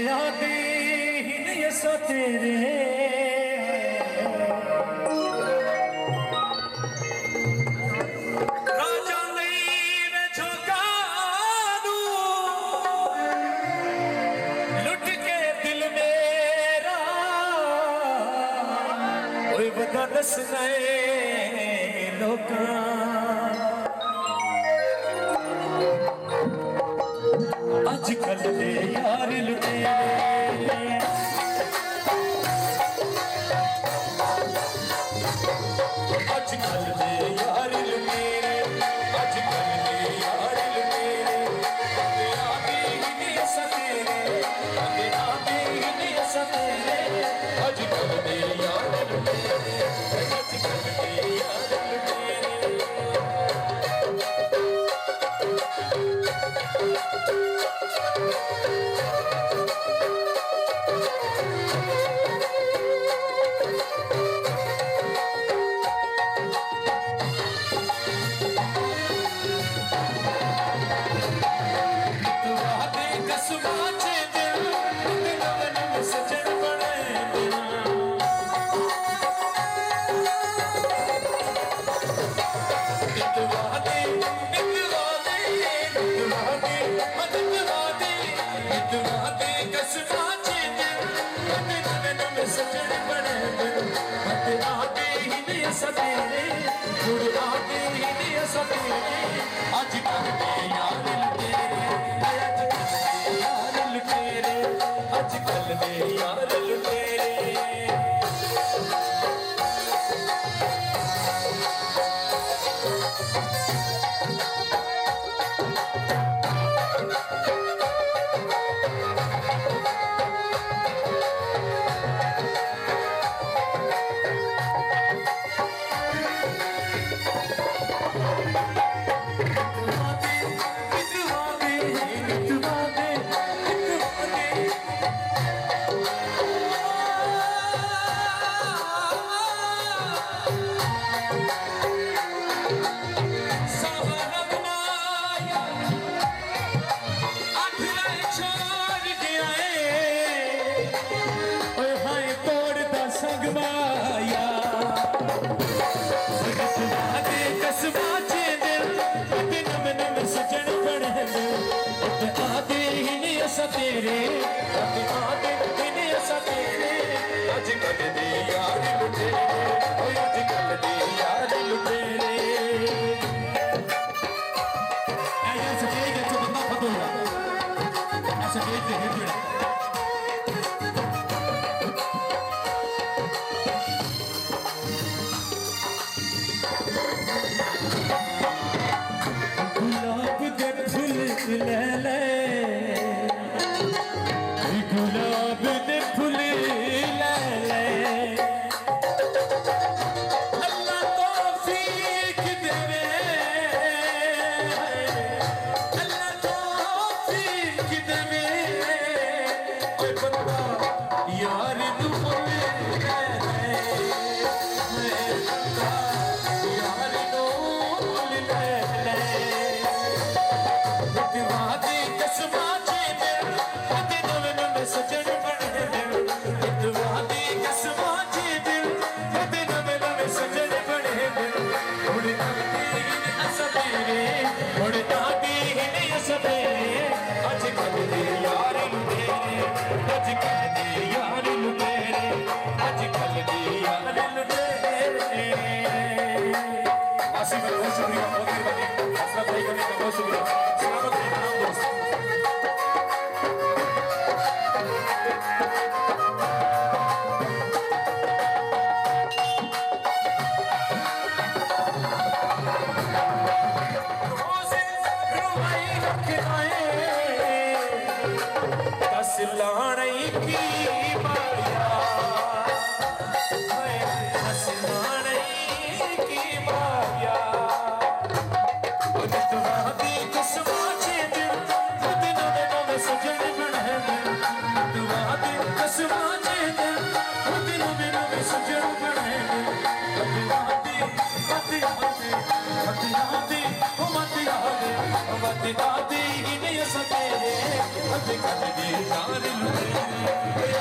यादें ही सो तेरे राजा नहीं मैं झोंका दूं लुट के दिल मेरा कोई बता दस नए लोका अजकल दे यार लुटेरे अजकल दे यार लुटेरे अजकल दे यार लुटेरे आते ही नहीं सतेरे आते ही नहीं सतेरे अजकल दे यार लुटेरे अजकल दे यार लुटेरे सतेरे गुड़ आते ही नहीं सतेरे अजकल दे यार लुटेरे अजकल दे यार लुटेरे अजकल दे यार लुटेरे सतेरे आते ही नहीं सतेरे अजकल दे यार लुटेरे अजकल दे यार लुटेरे ऐसा कहेगा तो बंदा फतोगा ऐसा कहते हैं फिर गुलाब के फूल ले ले गुलाब दे फूल ले ले अल्लाह तौफीक देवे अल्लाह तौफीक देवे कोई बंदा यार नू फूल ले ले बंदा यार नू फूल ले ले वादे कसमा सजन बने दिल वादे कसमा चे दिल कदे नवे नवे सजन बने दिल उड़ आते ही नहीं सतेरे उड़ आते ही नहीं सतेरे अजकल दे यार लुटेरे अजकल दे यार लुटेरे अजकल दे यार लुटेरे आसिफ बहुत शुक्रिया बहुत मेहरबानी असरफ भाई का बहुत शुक्रिया सलामत रहना दोस्त लाने की माया हसनाने की माया तुम्हारी कसमा चे दिल खुद नवे नवे सजन बने दिल तुम्हारी कसमा चे दिल खुद नवे नवे सजन बने दिल मत यादे मत यादे मत यादे मत यादे दादी ही नहीं सतेरे अज कल दी यार लुटेरे